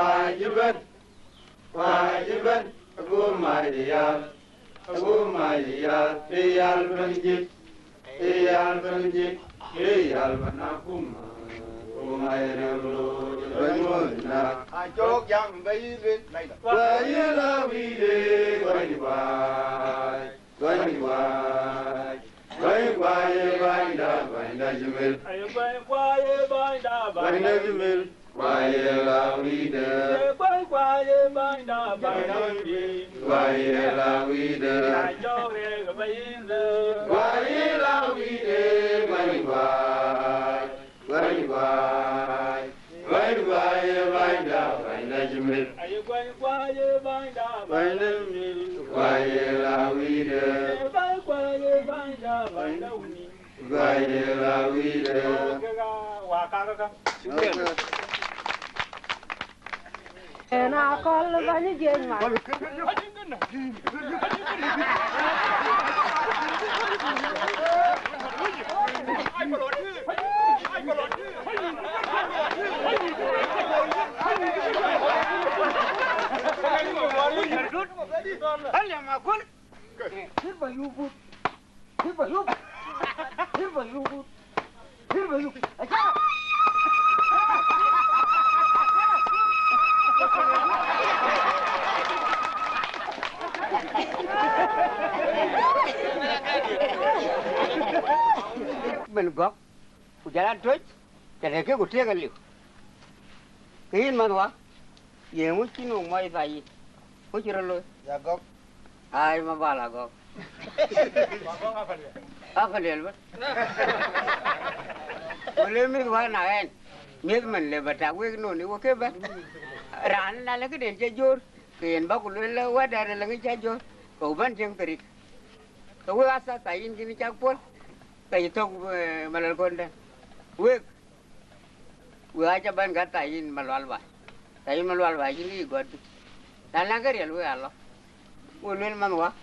wajiban wajiban abu mayal iyal banjit iyal banakuma umayrelo banmona ajok yang bayilin bayila wide gwai bainda jumel ayo bainda jumel Waila wide, bainda waila wide, waila wide, bainda jumel, waila wide, waila wide. Ena kol bani jen ma. Mình góc của jalan terus, jadi ke kutia kali. Kehin mana wah? Ye mungkin umai sai, mungkin lalu. Ya gok. Ay mabala gok. Gok apa dia? Apa dia lu? Boleh mi gua naen. Mi mình le bata gue no ni oke ba. Ran la ke den jajur. Kehin ba kulo la wa dar la ngi jajur. Kau ban jeng terik. Kau asa tain gini cakpol. Tay tok malal konda. Wek aja ban gata in malwalba. Tay malwalba gini god. Dalaga real we Allah. Ulun manwa.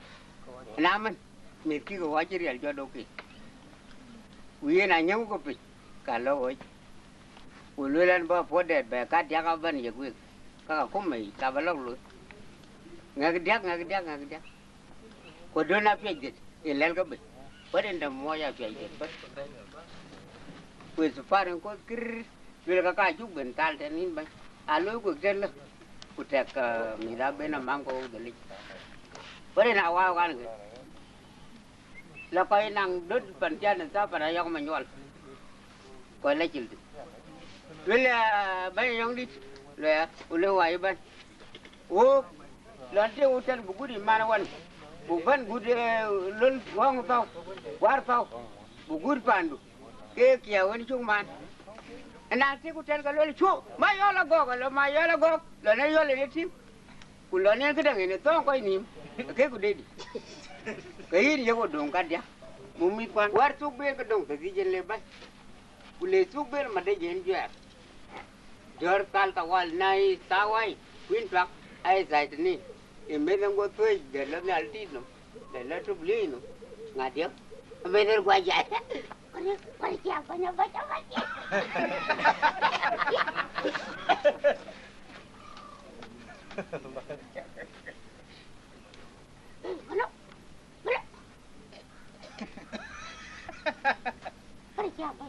Naman miki go wajir real jodoki. Wi na nyam ko pi. Kalau oi. Ululan ba podet ba ka dia ka ban ye gue. Ka ko mai ka balok lu. Ngagdiak. Ko dona pejit. Ilal ka be. Pada ndak moya pejit. Wis parang ko kir. Bila kakak juga bental dan ini bang. Alu ko jel. Utak mira bena mam ko dali. Pada nak awal kan. Lepas nang dud pancen sa pada yang menjual. Ko lecil. Bila bay yang di le ule wai ban. Oh, lantai hotel buku di mana wan? Bukan gude lul wang tau, war tau, buku pandu. Ke kiawan cuman. Nanti hotel kalau lu mayola gok, lalu yola ni tim. Kulanya kedang ini tong kau ini, ke kude di. Kain dia kodong kan dia. Mumi pan war subel kedong, tapi jen lepas. Kule subel made jen jual. Jor tal tawal nai tawai, queen truck, ai zai ni. Emang gua tuh jalan ni alti no, jalan tu beli no, ngajar. Bener gua aja. Kau siapa nak baca? Mana? Siapa?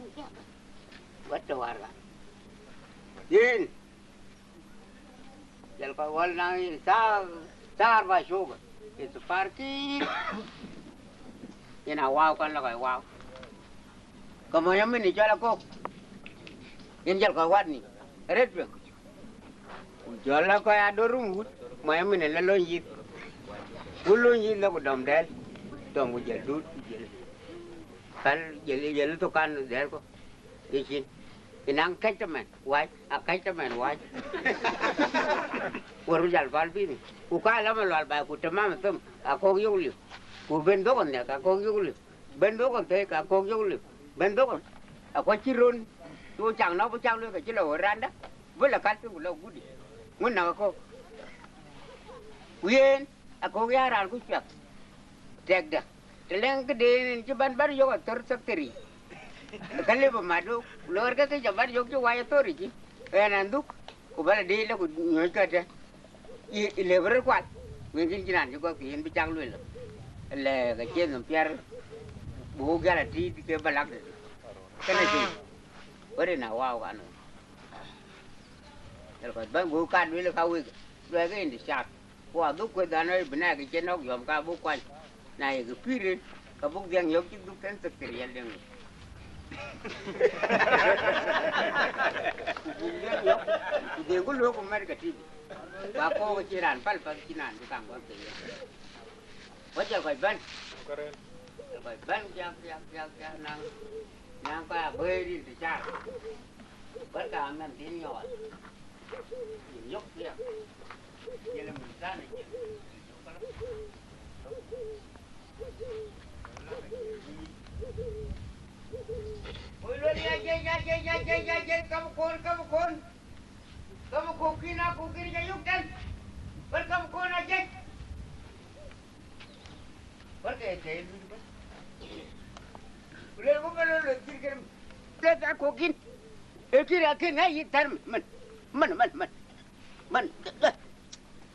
Betul warga. Jen. Jal kawal nang sar ba shoga. Itu parking. Ina wow kan la kai wow. Kamu yang ni jala kok. Yang jal kawat ni. Red be. Jala kai adorum hut. Mayam ni la lonjit. Ulunjit la ko dom del. Dom ko jel dut jel. Kal jel tu kan del ko. Isin. Inang kaitaman, wai, kaitaman wai. Urujal palpini. Ukala malwal ba ku tamam tum, akok yuli. Ku bendo kon ya, akok yuli. Bendo kon te akok yuli. Bendo kon. Akok cirun. Tu chang no chang lu ka chilo randa. Bula kaltu lo gudi. Mun na akok. Wien, akok ya ran ku pyak. Tegda. Teleng kede ciban bar yo tor sakteri. Kalau pemadu, luar kata jabat jok tu wayar tori ji. Nanduk, cô bé đi là cô nhớ cái đấy ile bớt quạt mình kinh doanh cho có tiền bị trăng luôn là cái chuyện làm PR bố cái là đi cái bà lắc cái này gì bữa đây nào wow cả nữa rồi bạn bố can với là khâu rồi cái gì sạc qua đúc cái đàn ấy bên này cái chân nó dòm cả bố quay này cái phi lên cái bố giang nhóc chứ đúc cái thực tiền liền dia có lúc mà cái gì bà cô cái chỉ đàn phát chỉ đàn cái càng quan trọng bây giờ phải bên nàng có bơi đi thì cha tất cả anh em tiếng nhỏ nhóc kia vậy là mình ra này ôi luôn dây cầm con kia nào con kia dây nhúc chân vẫn cầm con này dây vẫn cái thế lên có cái lên kia lên ra con kia kia ngay gì thằng mình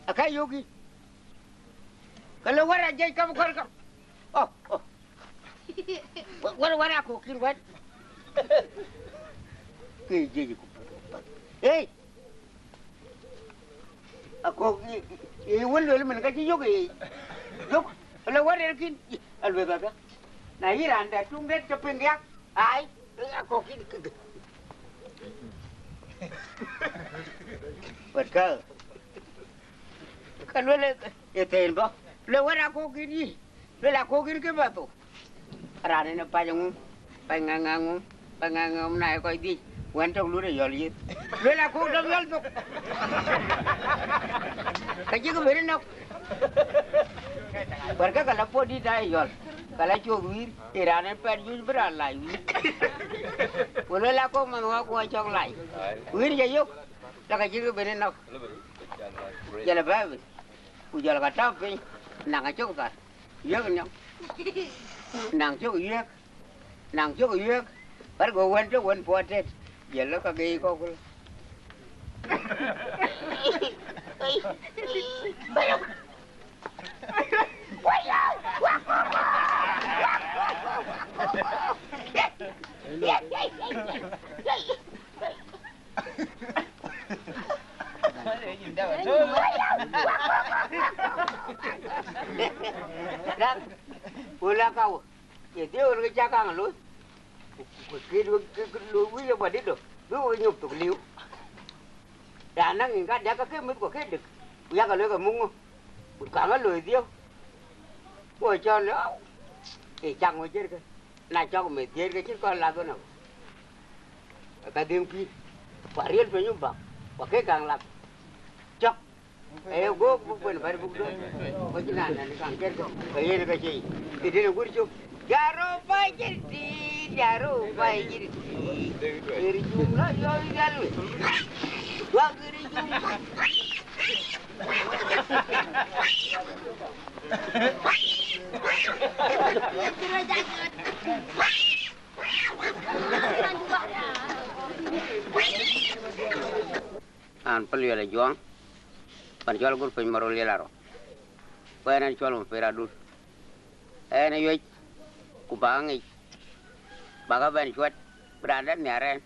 à cái yogi kalau warna dây cầm con cầm warna con kia vậy cái gì ê Akok iwan dulu mana kasih juga yuk kalau warna kin alwe baga nah ini anda tunggu cepeng ya ay Akok ini betul kalau le itu bah le warna Akok ini le Akok ini ke batu rane na panjang naik kau ini Quan trọng luôn là giờ gì? Đây là cô đâm lên tục. Cái gì cũng biết đâu. Bởi cái là phố đi đây rồi. Cái là chỗ wir, Iran em phải dùng bữa lại wir. Vừa là cô mà ngó qua trong lại. Wir vậy yok. Là cái gì cũng biết đâu. Giờ là bao nhiêu? Bây giờ là cái tao phải nàng cái chỗ cả. Yết nhau. Nàng chỗ yết. Nàng chỗ yết. Bởi cô quen chỗ quen phố chết. Giờ nó có ghi cô Pula kau, jadi orang cakap lu. Cái quý cho bà đi được cứ nhục tục liu đã năng người ta đã có cái mấy của cái được bây giờ cái mung cả cái lười tiêu ôi cho nó thì chẳng có chết cái là cho mày chết cái chết con là cái nào cái tiếng phi và riêng với những bậc và cái càng làm chọc eo gốc quên phải bụng đó có chuyện này càng chết rồi cái cái gì thì đây là quý chú Jaro bai jadi dari jumlah jauh jalan wah dari jumlah an perlu ada juang penjual gur penjual lelaro penjual jual Adul ene yoi kubangi baga ben chuat berada nyaren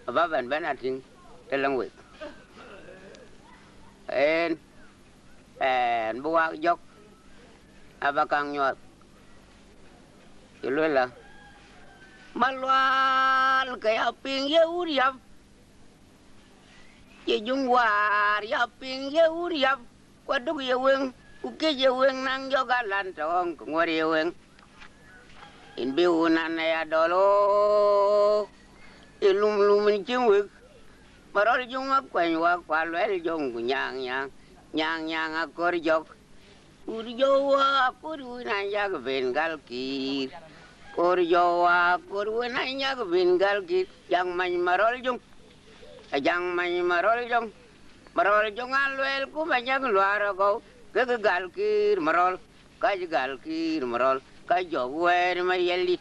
apa ben ating telang wit en buak jok apa kang nyot ilu lah malwal kayak ping ya uriap ye jungwar ya ping ya uriap waduk ya weng uke ya weng nang jogalan tong ngwar ya weng in biunan ya dolo ilum cingwik marol jung quen wa kwalwel jong nyang akor jok urjowa kuruna ya bengal kir urjowa kuruna ya bengal kir yang man marol jung alwel ku banyak luar ko ke gal kir marol ka gal kir marol cái chỗ quê mà yellit